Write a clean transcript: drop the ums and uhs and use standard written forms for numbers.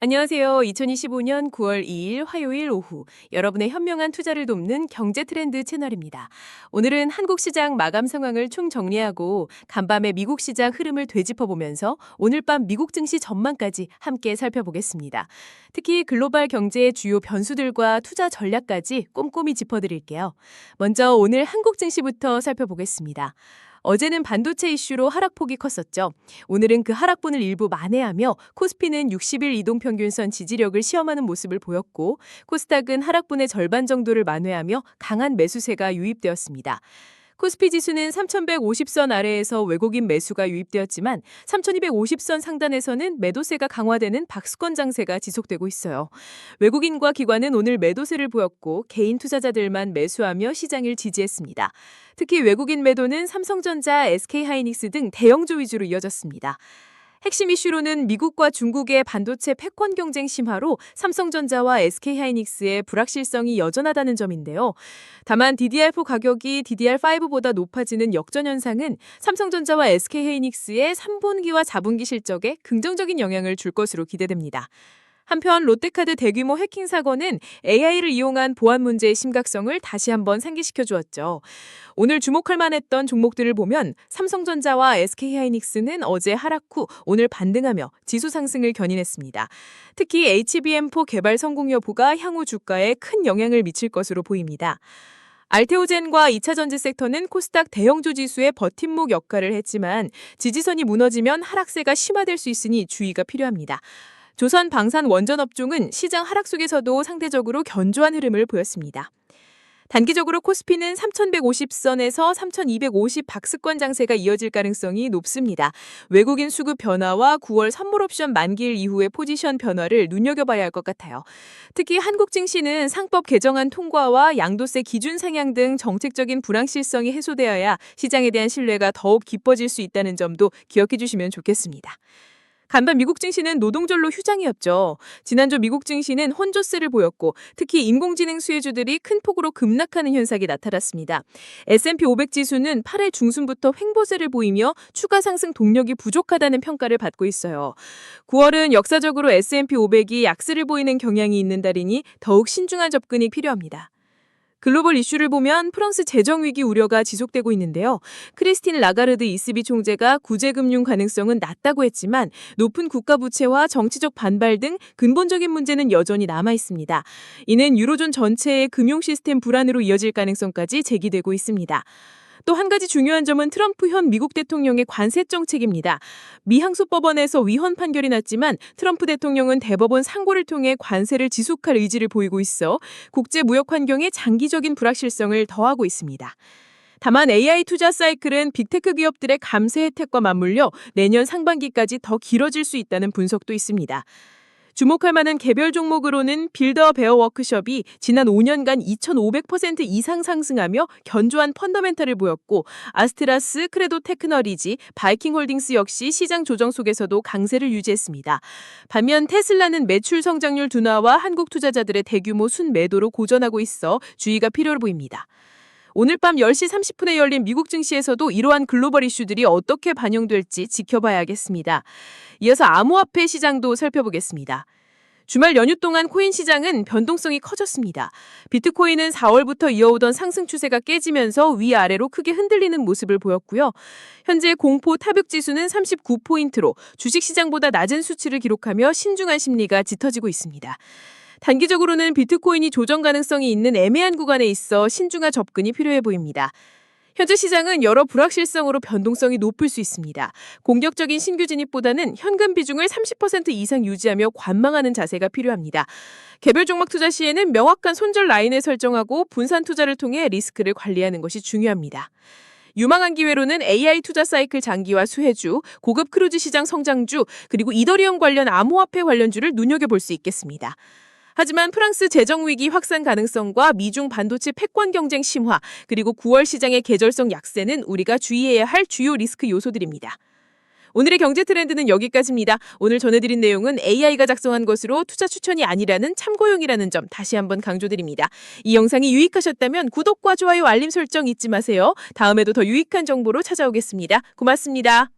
안녕하세요. 2025년 9월 2일 화요일 오후 여러분의 현명한 투자를 돕는 경제 트렌드 채널입니다. 오늘은 한국 시장 마감 상황을 총정리하고 간밤의 미국 시장 흐름을 되짚어보면서 오늘 밤 미국 증시 전망까지 함께 살펴보겠습니다. 특히 글로벌 경제의 주요 변수들과 투자 전략까지 꼼꼼히 짚어드릴게요. 먼저 오늘 한국 증시부터 살펴보겠습니다. 어제는 반도체 이슈로 하락폭이 컸었죠. 오늘은 그 하락분을 일부 만회하며 코스피는 60일 이동평균선 지지력을 시험하는 모습을 보였고 코스닥은 하락분의 절반 정도를 만회하며 강한 매수세가 유입되었습니다. 코스피 지수는 3,150선 아래에서 외국인 매수가 유입되었지만 3,250선 상단에서는 매도세가 강화되는 박스권 장세가 지속되고 있어요. 외국인과 기관은 오늘 매도세를 보였고 개인 투자자들만 매수하며 시장을 지지했습니다. 특히 외국인 매도는 삼성전자, SK하이닉스 등 대형주 위주로 이어졌습니다. 핵심 이슈로는 미국과 중국의 반도체 패권 경쟁 심화로 삼성전자와 SK하이닉스의 불확실성이 여전하다는 점인데요. 다만 DDR4 가격이 DDR5보다 높아지는 역전 현상은 삼성전자와 SK하이닉스의 3분기와 4분기 실적에 긍정적인 영향을 줄 것으로 기대됩니다. 한편 롯데카드 대규모 해킹 사건은 AI를 이용한 보안 문제의 심각성을 다시 한번 상기시켜 주었죠. 오늘 주목할 만했던 종목들을 보면 삼성전자와 SK하이닉스는 어제 하락 후 오늘 반등하며 지수 상승을 견인했습니다. 특히 HBM4 개발 성공 여부가 향후 주가에 큰 영향을 미칠 것으로 보입니다. 알테오젠과 2차 전지 섹터는 코스닥 대형주 지수의 버팀목 역할을 했지만 지지선이 무너지면 하락세가 심화될 수 있으니 주의가 필요합니다. 조선 방산 원전 업종은 시장 하락 속에서도 상대적으로 견조한 흐름을 보였습니다. 단기적으로 코스피는 3,150선에서 3,250 박스권 장세가 이어질 가능성이 높습니다. 외국인 수급 변화와 9월 선물옵션 만기일 이후의 포지션 변화를 눈여겨봐야 할 것 같아요. 특히 한국 증시는 상법 개정안 통과와 양도세 기준 상향 등 정책적인 불확실성이 해소되어야 시장에 대한 신뢰가 더욱 깊어질 수 있다는 점도 기억해 주시면 좋겠습니다. 간밤 미국 증시는 노동절로 휴장이었죠. 지난주 미국 증시는 혼조세를 보였고 특히 인공지능 수혜주들이 큰 폭으로 급락하는 현상이 나타났습니다. S&P 500 지수는 8월 중순부터 횡보세를 보이며 추가 상승 동력이 부족하다는 평가를 받고 있어요. 9월은 역사적으로 S&P 500이 약세를 보이는 경향이 있는 달이니 더욱 신중한 접근이 필요합니다. 글로벌 이슈를 보면 프랑스 재정위기 우려가 지속되고 있는데요. 크리스틴 라가르드 ECB 총재가 구제금융 가능성은 낮다고 했지만 높은 국가부채와 정치적 반발 등 근본적인 문제는 여전히 남아있습니다. 이는 유로존 전체의 금융 시스템 불안으로 이어질 가능성까지 제기되고 있습니다. 또 한 가지 중요한 점은 트럼프 현 미국 대통령의 관세 정책입니다. 미 항소법원에서 위헌 판결이 났지만 트럼프 대통령은 대법원 상고를 통해 관세를 지속할 의지를 보이고 있어 국제 무역 환경에 장기적인 불확실성을 더하고 있습니다. 다만 AI 투자 사이클은 빅테크 기업들의 감세 혜택과 맞물려 내년 상반기까지 더 길어질 수 있다는 분석도 있습니다. 주목할 만한 개별 종목으로는 빌더 베어 워크숍이 지난 5년간 2,500% 이상 상승하며 견조한 펀더멘탈을 보였고 아스트라스, 크레도 테크놀리지, 바이킹홀딩스 역시 시장 조정 속에서도 강세를 유지했습니다. 반면 테슬라는 매출 성장률 둔화와 한국 투자자들의 대규모 순매도로 고전하고 있어 주의가 필요해 보입니다. 오늘 밤 10시 30분에 열린 미국 증시에서도 이러한 글로벌 이슈들이 어떻게 반영될지 지켜봐야겠습니다. 이어서 암호화폐 시장도 살펴보겠습니다. 주말 연휴 동안 코인 시장은 변동성이 커졌습니다. 비트코인은 4월부터 이어오던 상승 추세가 깨지면서 위아래로 크게 흔들리는 모습을 보였고요. 현재 공포 타벽 지수는 39포인트로 주식시장보다 낮은 수치를 기록하며 신중한 심리가 짙어지고 있습니다. 단기적으로는 비트코인이 조정 가능성이 있는 애매한 구간에 있어 신중한 접근이 필요해 보입니다. 현재 시장은 여러 불확실성으로 변동성이 높을 수 있습니다. 공격적인 신규 진입보다는 현금 비중을 30% 이상 유지하며 관망하는 자세가 필요합니다. 개별 종목 투자 시에는 명확한 손절 라인을 설정하고 분산 투자를 통해 리스크를 관리하는 것이 중요합니다. 유망한 기회로는 AI 투자 사이클 장기화 수혜주, 고급 크루즈 시장 성장주, 그리고 이더리움 관련 암호화폐 관련주를 눈여겨볼 수 있겠습니다. 하지만 프랑스 재정위기 확산 가능성과 미중 반도체 패권 경쟁 심화, 그리고 9월 시장의 계절성 약세는 우리가 주의해야 할 주요 리스크 요소들입니다. 오늘의 경제 트렌드는 여기까지입니다. 오늘 전해드린 내용은 AI가 작성한 것으로 투자 추천이 아니라는 참고용이라는 점 다시 한번 강조드립니다. 이 영상이 유익하셨다면 구독과 좋아요, 알림 설정 잊지 마세요. 다음에도 더 유익한 정보로 찾아오겠습니다. 고맙습니다.